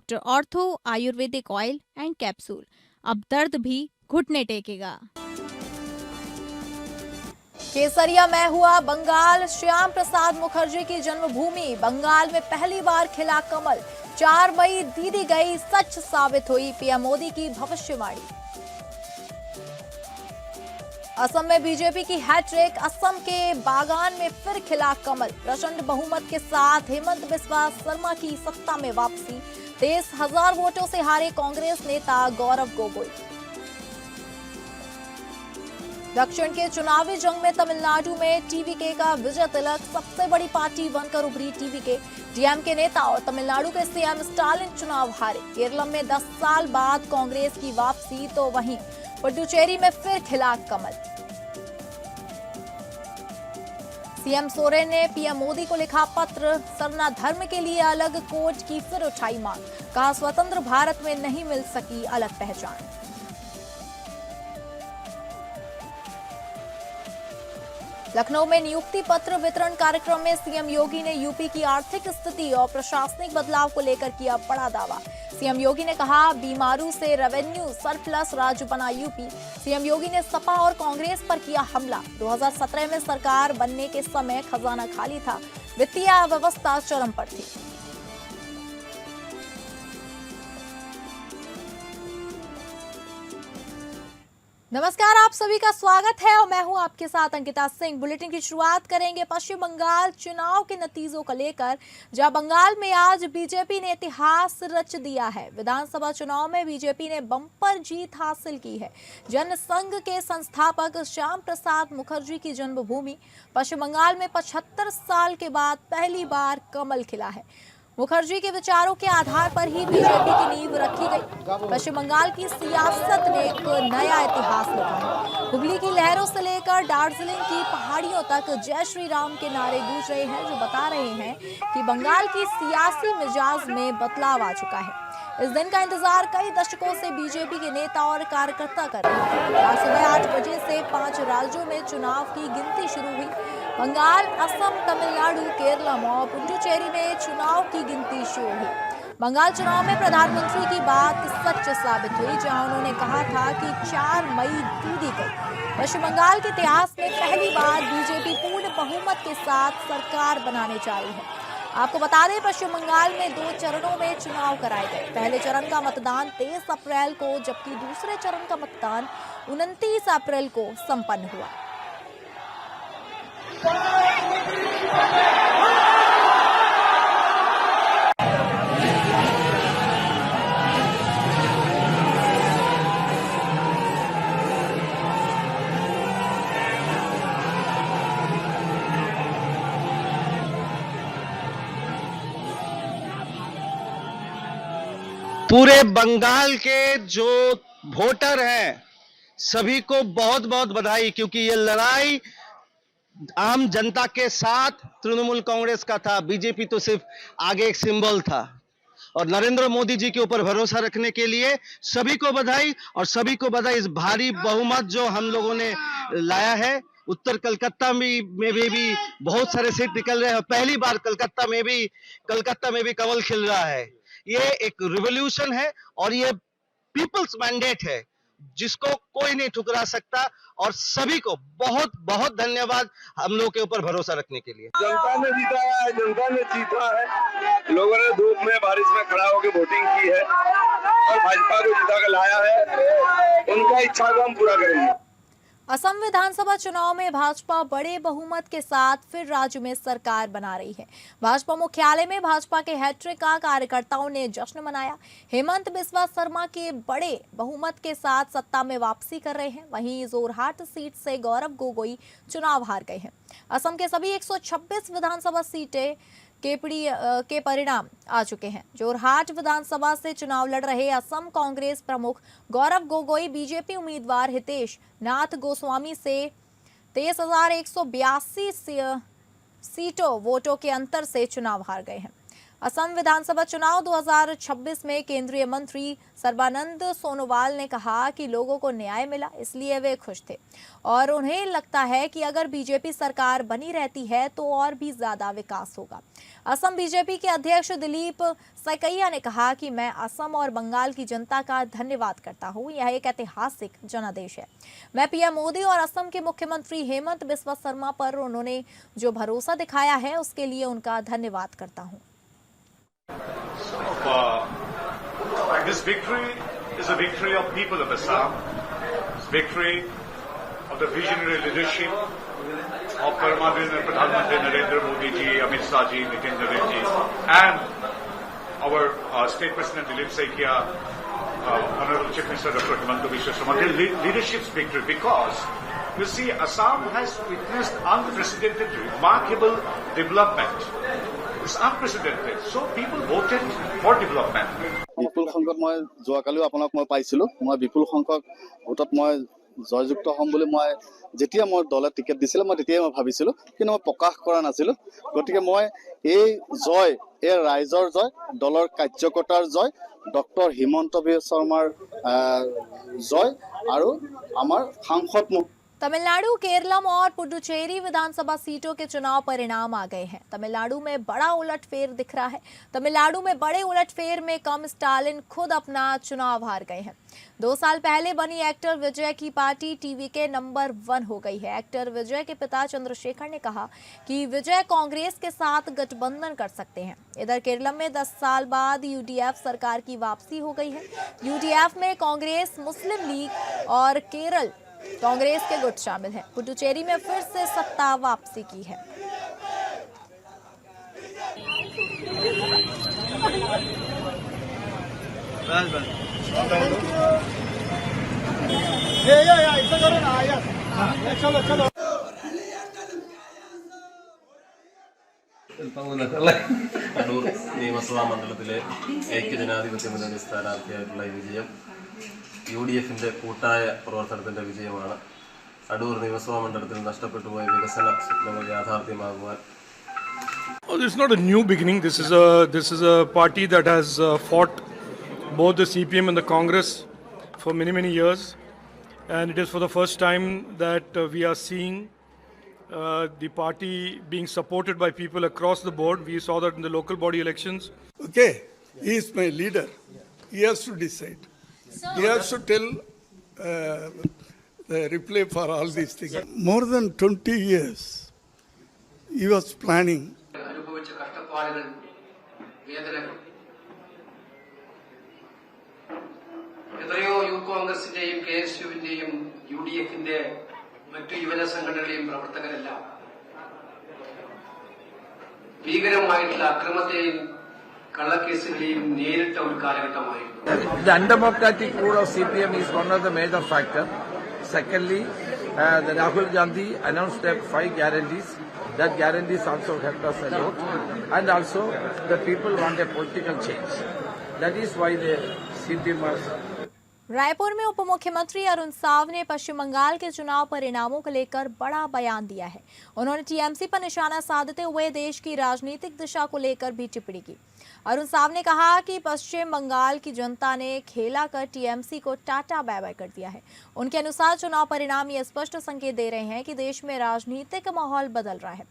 Doctor ortho Ayurvedic oil and capsule, अब दर्द भी घुटने टेकेगा। केसरिया में हुआ बंगाल, श्याम प्रसाद मुखर्जी की जन्मभूमि बंगाल में पहली बार खिला कमल। 4 मई दीदी गई सच साबित हुई पीएम मोदी की भविष्यवाणी। असम में बीजेपी की हैट्रिक, असम के बागान में फिर खिला कमल। प्रचंड बहुमत के साथ हेमंत बिस्वा शर्मा की सत्ता में वापसी। 23,000 वोटों से हारे कांग्रेस नेता गौरव गोगोई। दक्षिण के चुनावी जंग में तमिलनाडु में टीवीके का विजय तिलक, सबसे बड़ी पार्टी बनकर उभरी टीवीके। डीएमके नेता और तमिलनाडु के सीएम स्टालिन चुनाव हारे। केरल में 10 साल बाद कांग्रेस की वापसी, तो वहीं पुडुचेरी में फिर खिला कमल। सीएम सोरेन ने पीएम मोदी को लिखा पत्र, सरना धर्म के लिए अलग कोड की फिर उठाई मांग। कहा स्वतंत्र भारत में नहीं मिल सकी अलग पहचान। लखनऊ में नियुक्ति पत्र वितरण कार्यक्रम में सीएम योगी ने यूपी की आर्थिक स्थिति और प्रशासनिक बदलाव को लेकर किया बड़ा दावा। सीएम योगी ने कहा बीमारू से रेवेन्यू सरप्लस राज्य बना यूपी। सीएम योगी ने सपा और कांग्रेस पर किया हमला। 2017 में सरकार बनने के समय खजाना खाली था, वित्तीय अव्यवस्था चरम पर थी। नमस्कार, आप सभी का स्वागत है और मैं हूं आपके साथ अंकिता सिंह। बुलेटिन की शुरुआत करेंगे पश्चिम बंगाल चुनाव के नतीजों को लेकर, जहां बंगाल में आज बीजेपी ने इतिहास रच दिया है। विधानसभा चुनाव में बीजेपी ने बम्पर जीत हासिल की है। जनसंघ के संस्थापक श्याम प्रसाद मुखर्जी की जन्मभूमि पश्चिम बंगाल में 75 साल के बाद पहली बार कमल खिला है। मुखर्जी के विचारों के आधार पर ही बीजेपी की नींव रखी गई। पश्चिम बंगाल की सियासत ने एक नया इतिहास लिखा है। हुगली की लहरों से लेकर दार्जिलिंग की पहाड़ियों तक जय श्री राम के नारे गूंज रहे हैं, जो बता रहे हैं कि बंगाल की सियासी मिजाज में बदलाव आ चुका है। इस दिन का इंतजार कई दशकों से बीजेपी के नेता और कार्यकर्ता कर रहे हैं। आज सुबह 8 बजे से 5 राज्यों में चुनाव की गिनती शुरू हुई। बंगाल, असम, तमिलनाडु, केरल और पुडुचेरी में चुनाव की गिनती शुरू हुई। बंगाल चुनाव में प्रधानमंत्री की बात सच साबित हुई, जहां उन्होंने कहा था कि 4 मई दीदी गई। पश्चिम बंगाल के इतिहास में पहली बार बीजेपी पूर्ण बहुमत के साथ सरकार बनाने जा रही है। आपको बता दें, पश्चिम बंगाल में 2 चरणों में चुनाव कराए गए। पहले चरण का मतदान 23 अप्रैल को, जबकि दूसरे चरण का मतदान 29 अप्रैल को संपन्न हुआ। पूरे बंगाल के जो वोटर हैं सभी को बहुत बहुत बधाई, क्योंकि ये लड़ाई आम जनता के साथ तृणमूल कांग्रेस का था। बीजेपी तो सिर्फ आगे एक सिंबल था। और नरेंद्र मोदी जी के ऊपर भरोसा रखने के लिए सभी को बधाई, और सभी को बधाई इस भारी बहुमत जो हम लोगों ने लाया है। उत्तर कलकत्ता में भी बहुत सारे सीट निकल रहे हैं। पहली बार कलकत्ता में भी कमल खिल रहा है। ये एक रिवॉल्यूशन है और ये पीपल्स मैंडेट है, जिसको कोई नहीं ठुकरा सकता। और सभी को बहुत बहुत धन्यवाद हम लोगों के ऊपर भरोसा रखने के लिए। जनता ने जीता है, जनता ने जीता है। लोगों ने धूप में बारिश में खड़ा होकर वोटिंग की है और भाजपा को जिता कर लाया है। उनका इच्छा को हम पूरा करेंगे। असम विधानसभा चुनाव में भाजपा बड़े बहुमत के साथ फिर राज्य में सरकार बना रही है। भाजपा मुख्यालय में भाजपा के हैट्रिक का कार्यकर्ताओं ने जश्न मनाया। हेमंत बिस्वा शर्मा के बड़े बहुमत के साथ सत्ता में वापसी कर रहे हैं। वहीं जोरहाट सीट से गौरव गोगोई चुनाव हार गए हैं। असम के सभी 126 विधानसभा सीटें के परिणाम आ चुके हैं। जोरहाट विधानसभा से चुनाव लड़ रहे असम कांग्रेस प्रमुख गौरव गोगोई बीजेपी उम्मीदवार हितेश नाथ गोस्वामी से 23,182 सीटों वोटों के अंतर से चुनाव हार गए हैं। असम विधानसभा चुनाव 2026 में केंद्रीय मंत्री सर्बानंद सोनोवाल ने कहा कि लोगों को न्याय मिला, इसलिए वे खुश थे और उन्हें लगता है कि अगर बीजेपी सरकार बनी रहती है तो और भी ज्यादा विकास होगा। असम बीजेपी के अध्यक्ष दिलीप सैकैया ने कहा कि मैं असम और बंगाल की जनता का धन्यवाद करता हूं। यह एक ऐतिहासिक जनादेश है। मैं पीएम मोदी और असम के मुख्यमंत्री हेमंत बिस्वा शर्मा पर उन्होंने जो भरोसा दिखाया है उसके लिए उनका धन्यवाद करता हूं। This victory is a victory of people of Assam. It's victory of the visionary leadership of Pradhan Mantri Narendra Modi ji, Amit Shah ji, Nitin Navid ji, and our State President Dilip Saikia, Honorable Chief Minister Dr. Himanta Biswa Sarma. Their leadership's victory, because you see, Assam has witnessed unprecedented, remarkable development. It's unprecedented. So people voted for development. বিপুল সংখ্যক মই যোৱাকালিও আপোনাক মই পাইছিলোঁ। মই বিপুল সংখ্যক ভোটত মই জয়যুক্ত হ'ম বুলি মই যেতিয়া মই দলে টিকেট দিছিলে মই তেতিয়াই মই ভাবিছিলোঁ, কিন্তু মই প্ৰকাশ কৰা নাছিলোঁ। গতিকে মই এই জয়, এই ৰাইজৰ জয়, দলৰ কাৰ্যকৰ্তাৰ জয়, ডক্টৰ হিমন্ত বিশ্ব শৰ্মাৰ জয় আৰু আমাৰ সাংসদ तमिलनाडु, केरलम और पुडुचेरी विधानसभा सीटों के चुनाव परिणाम आ गए हैं। तमिलनाडु में बड़ा उलटफेर दिख रहा है। तमिलनाडु में बड़े उलटफेर में कम स्टालिन खुद अपना चुनाव हार गए हैं। 2 साल पहले बनी एक्टर विजय की पार्टी टीवीके नंबर 1 हो गई है। एक्टर विजय के पिता चंद्रशेखर ने कहा कि विजय कांग्रेस के साथ गठबंधन कर सकते हैं। इधर केरलम में 10 साल बाद यूडीएफ सरकार की वापसी हो गई है। यूडीएफ में कांग्रेस, मुस्लिम लीग और केरल कांग्रेस के गुट शामिल हैं। पुडुचेरी में फिर से सत्ता वापसी की है। അടൂർ നിയമസഭാ മണ്ഡലത്തിലെ ഐക്യജനാധിപത്യ മുന്നണി സ്ഥാനാർത്ഥിയായിട്ടുള്ള ഈ വിജയം യുഡിഎഫിന്റെ കൂട്ടായ പ്രവർത്തനത്തിന്റെ വിജയമാണ്. അടൂർ നിയമസഭാ മണ്ഡലത്തിൽ നഷ്ടപ്പെട്ടുപോയ വികസന സ്വപ്നങ്ങൾ യാഥാർത്ഥ്യമാകുവാൻ. This is not a new beginning. This is a party that has fought both the CPM and the Congress for many years, and it is for the first time that we are seeing the party being supported by people across the board. We saw that in the local body elections. Okay, he is my leader. He has to decide. He has to tell the replay for all these things. More than 20 years, he was planning. അനുഭവിച്ച കഷ്ടപ്പാടുകൾ, വേദനകൾ എത്രയോ youth കോൺഗ്രസിന്റെയും KSUവിന്റെയും UDFന്റെ മറ്റു യുവജന സംഘടനകളെയും പ്രവർത്തകരെല്ലാം ഭീകരമായിട്ടുള്ള അക്രമത്തെയും കള്ളക്കേസുകളെയും നേരിട്ട ഒരു കാലഘട്ടമായിരുന്നു. The undemocratic rule of CPM is one of the major factors. Secondly, the Rahul Gandhi announced 5 guarantees. That guarantees also helped us a lot. And also, the people want a political change. That is why the CPM was. Raipur में उप मुख्यमंत्री अरुण साव ने पश्चिम बंगाल के चुनाव परिणामों को लेकर बड़ा बयान दिया है। उन्होंने टीएमसी पर निशाना साधते हुए देश की राजनीतिक दिशा को लेकर भी टिप्पणी की। अरुण साव ने कहा कि पश्चिम बंगाल की जनता ने खेला कर टीएमसी को टाटा बाय बाय कर दिया है। उनके अनुसार चुनाव परिणाम ये स्पष्ट संकेत दे रहे हैं कि देश में राजनीतिक माहौल बदल रहा है।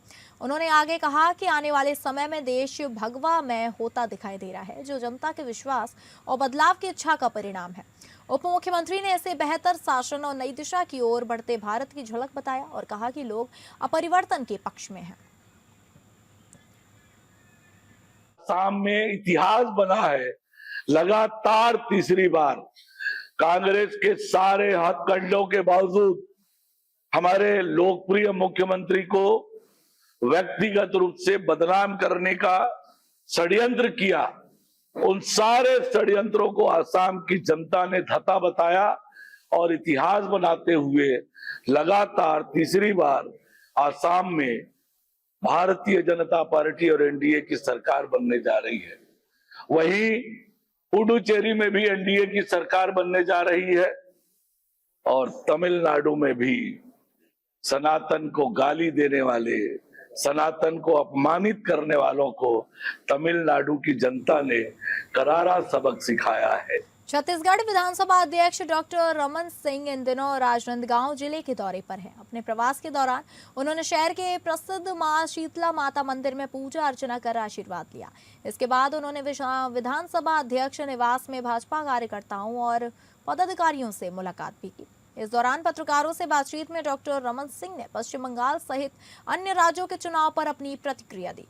उन्होंने आगे कहा कि आने वाले समय में देश भगवामय होता दिखाई दे रहा है, जो जनता के विश्वास और बदलाव की इच्छा का परिणाम है। उप मुख्यमंत्री ने इसे बेहतर शासन और नई दिशा की ओर बढ़ते भारत की झलक बताया और कहा कि लोग अपरिवर्तन के पक्ष में हैं। असम में इतिहास बना है। लगातार तीसरी बार कांग्रेस के सारे हथकंडों के बावजूद हमारे लोकप्रिय मुख्यमंत्री को व्यक्तिगत रूप से बदनाम करने का षड्यंत्र किया। उन सारे षड्यंत्रों को असम की जनता ने धता बताया और इतिहास बनाते हुए लगातार तीसरी बार असम में भारतीय जनता पार्टी और एनडीए की सरकार बनने जा रही है। वहीं पुडुचेरी में भी एनडीए की सरकार बनने जा रही है और तमिलनाडु में भी सनातन को गाली देने वाले सनातन को अपमानित करने वालों को तमिलनाडु की जनता ने करारा सबक सिखाया है। छत्तीसगढ़ विधानसभा अध्यक्ष डॉक्टर रमन सिंह इन दिनों राजनांदगांव जिले के दौरे पर हैं। अपने प्रवास के दौरान उन्होंने शहर के प्रसिद्ध मां शीतला माता मंदिर में पूजा अर्चना कर आशीर्वाद लिया। इसके बाद उन्होंने विधानसभा अध्यक्ष निवास में भाजपा कार्यकर्ताओं और पदाधिकारियों से मुलाकात भी की। इस दौरान पत्रकारों से बातचीत में डॉक्टर रमन सिंह ने पश्चिम बंगाल सहित अन्य राज्यों के चुनाव पर अपनी प्रतिक्रिया दी।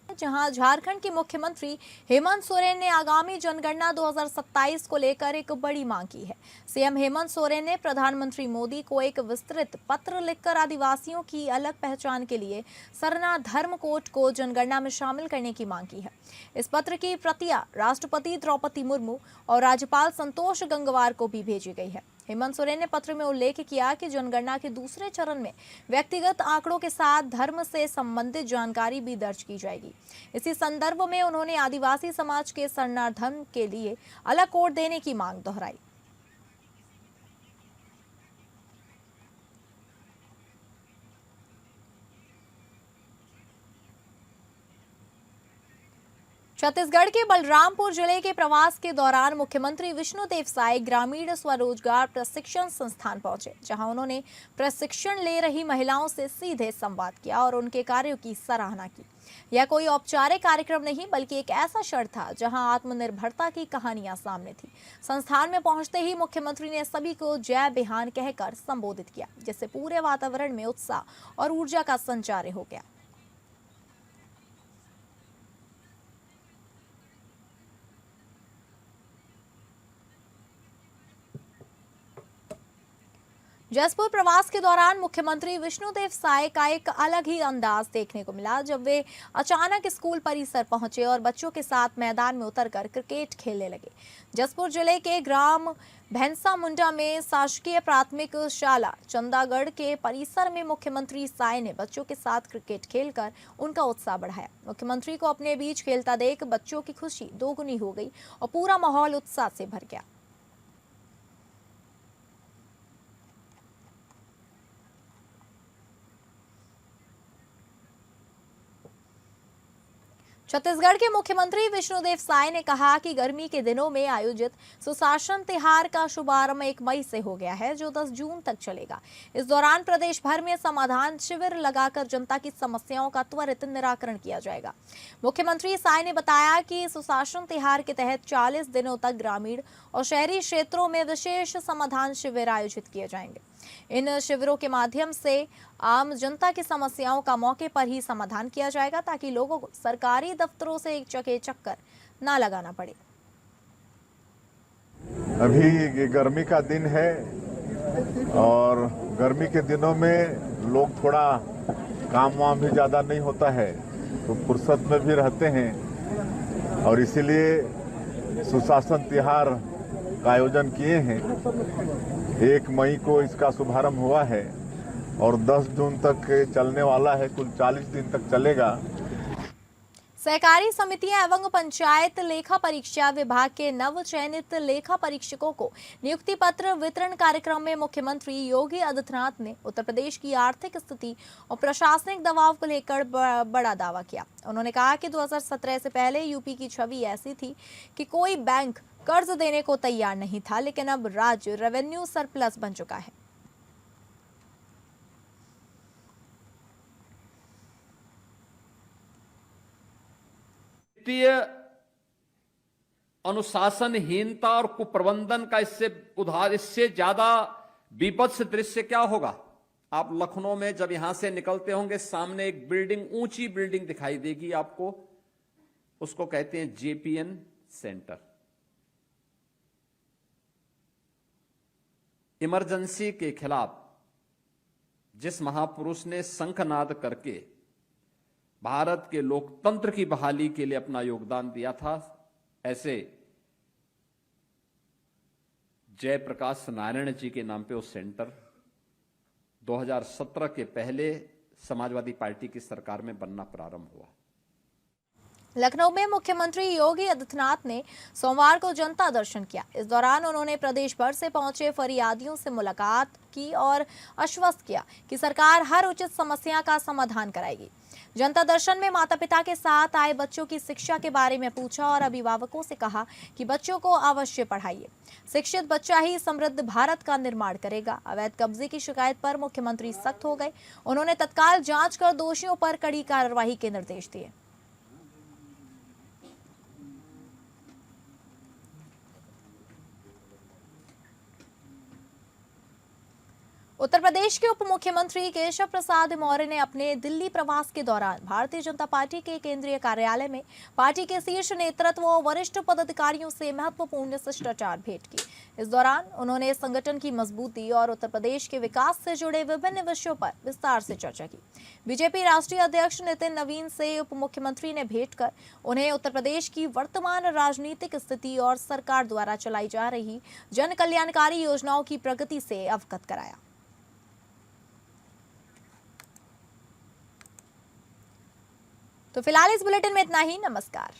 जहां झारखंड के मुख्यमंत्री हेमंत सोरेन ने आगामी जनगणना 2027 को लेकर एक बड़ी मांग की है। सीएम हेमंत सोरेन ने प्रधानमंत्री मोदी को एक विस्तृत पत्र लिखकर आदिवासियों की अलग पहचान के लिए सरना धर्म कोड को जनगणना में शामिल करने की मांग की है। इस पत्र की प्रतियां राष्ट्रपति द्रौपदी मुर्मू और राज्यपाल संतोष गंगवार को भी भेजी गई है। हेमंत सोरेन ने पत्र में उल्लेख किया कि जनगणना के दूसरे चरण में व्यक्तिगत आंकड़ों के साथ धर्म से संबंधित जानकारी भी दर्ज की जाएगी। इसी संदर्भ में उन्होंने आदिवासी समाज के सरना धर्म के लिए अलग कोड देने की मांग दोहराई। छत्तीसगढ़ के बलरामपुर जिले के प्रवास के दौरान मुख्यमंत्री विष्णुदेव साय ग्रामीण स्वरोजगार प्रशिक्षण संस्थान पहुंचे, जहां उन्होंने प्रशिक्षण ले रही महिलाओं से सीधे संवाद किया और उनके कार्यों की सराहना की। यह कोई औपचारिक कार्यक्रम नहीं बल्कि एक ऐसा क्षण था जहां आत्मनिर्भरता की कहानियां सामने थी। संस्थान में पहुंचते ही मुख्यमंत्री ने सभी को जय बिहान कहकर संबोधित किया, जिससे पूरे वातावरण में उत्साह और ऊर्जा का संचार हो गया। जसपुर प्रवास के दौरान मुख्यमंत्री विष्णुदेव साय का एक अलग ही अंदाज देखने को मिला, जब वे अचानक स्कूल परिसर पहुंचे और बच्चों के साथ मैदान में उतरकर क्रिकेट खेलने लगे। जसपुर जिले के ग्राम भैंसा मुंडा में शासकीय प्राथमिक शाला चंदागढ़ के परिसर में मुख्यमंत्री साय ने बच्चों के साथ क्रिकेट खेलकर उनका उत्साह बढ़ाया। मुख्यमंत्री को अपने बीच खेलता देख बच्चों की खुशी दोगुनी हो गई और पूरा माहौल उत्साह से भर गया। छत्तीसगढ़ के मुख्यमंत्री विष्णुदेव साय ने कहा कि गर्मी के दिनों में आयोजित सुशासन त्योहार का शुभारंभ 1 मई से हो गया है, जो 10 जून तक चलेगा। इस दौरान प्रदेश भर में समाधान शिविर लगाकर जनता की समस्याओं का त्वरित निराकरण किया जाएगा। मुख्यमंत्री साय ने बताया कि सुशासन त्योहार के तहत 40 दिनों तक ग्रामीण और शहरी क्षेत्रों में विशेष समाधान शिविर आयोजित किए जाएंगे। इन शिविरों के माध्यम से आम जनता की समस्याओं का मौके पर ही समाधान किया जाएगा, ताकि लोगों को सरकारी दफ्तरों से एक जगह चक्कर ना लगाना पड़े। अभी गर्मी का दिन है और गर्मी के दिनों में लोग थोड़ा काम वाम भी ज़्यादा नहीं होता है, तो फुर्सत में भी रहते हैं और इसीलिए सुशासन त्योहार का आयोजन किए हैं। 1 मई को इसका शुभारंभ हुआ है और 10 जून तक चलने वाला है, कुल 40 दिन तक चलेगा। सहकारी समितियां एवं पंचायत लेखा परीक्षा विभाग के नव चयनित लेखा परीक्षकों को नियुक्ति पत्र वितरण कार्यक्रम में मुख्यमंत्री योगी आदित्यनाथ ने उत्तर प्रदेश की आर्थिक स्थिति और प्रशासनिक दबाव को लेकर बड़ा दावा किया। उन्होंने कहा कि 2017 से पहले यूपी की छवि ऐसी थी कि कोई बैंक कर्ज देने को तैयार नहीं था, लेकिन अब राज्य रेवेन्यू सरप्लस बन चुका है। वित्तीय अनुशासनहीनता और कुप्रबंधन का इससे ज्यादा विभत्स दृश्य क्या होगा? आप लखनऊ में जब यहां से निकलते होंगे, सामने एक बिल्डिंग, ऊंची बिल्डिंग दिखाई देगी आपको, उसको कहते हैं जेपीएन सेंटर। इमरजेंसी के खिलाफ जिस महापुरुष ने शंखनाद करके भारत के लोकतंत्र की बहाली के लिए अपना योगदान दिया था, ऐसे जयप्रकाश नारायण जी के नाम पे वो सेंटर 2017 के पहले समाजवादी पार्टी की सरकार में बनना प्रारंभ हुआ। लखनऊ में मुख्यमंत्री योगी आदित्यनाथ ने सोमवार को जनता दर्शन किया। इस दौरान उन्होंने प्रदेश भर से पहुंचे फरियादियों से मुलाकात की और आश्वस्त किया कि सरकार हर उचित समस्या का समाधान कराएगी। जनता दर्शन में माता पिता के साथ आए बच्चों की शिक्षा के बारे में पूछा और अभिभावकों से कहा कि बच्चों को अवश्य पढ़ाइए। शिक्षित बच्चा ही समृद्ध भारत का निर्माण करेगा। अवैध कब्जे की शिकायत पर मुख्यमंत्री सख्त हो गए। उन्होंने तत्काल जांच कर दोषियों पर कड़ी कार्रवाई के निर्देश दिए। उत्तर प्रदेश के उप मुख्यमंत्री केशव प्रसाद मौर्य ने अपने दिल्ली प्रवास के दौरान भारतीय जनता पार्टी के केंद्रीय कार्यालय में पार्टी के शीर्ष नेतृत्व और वरिष्ठ पदाधिकारियों से महत्वपूर्ण शिष्टाचार भेंट की। इस दौरान उन्होंने संगठन की मजबूती और उत्तर प्रदेश के विकास से जुड़े विभिन्न विषयों पर विस्तार से चर्चा की। बीजेपी राष्ट्रीय अध्यक्ष नितिन नवीन से उप मुख्यमंत्री ने भेंट कर उन्हें उत्तर प्रदेश की वर्तमान राजनीतिक स्थिति और सरकार द्वारा चलाई जा रही जन कल्याणकारी योजनाओं की प्रगति से अवगत कराया। तो फिलहाल इस बुलेटिन में इतना ही। नमस्कार।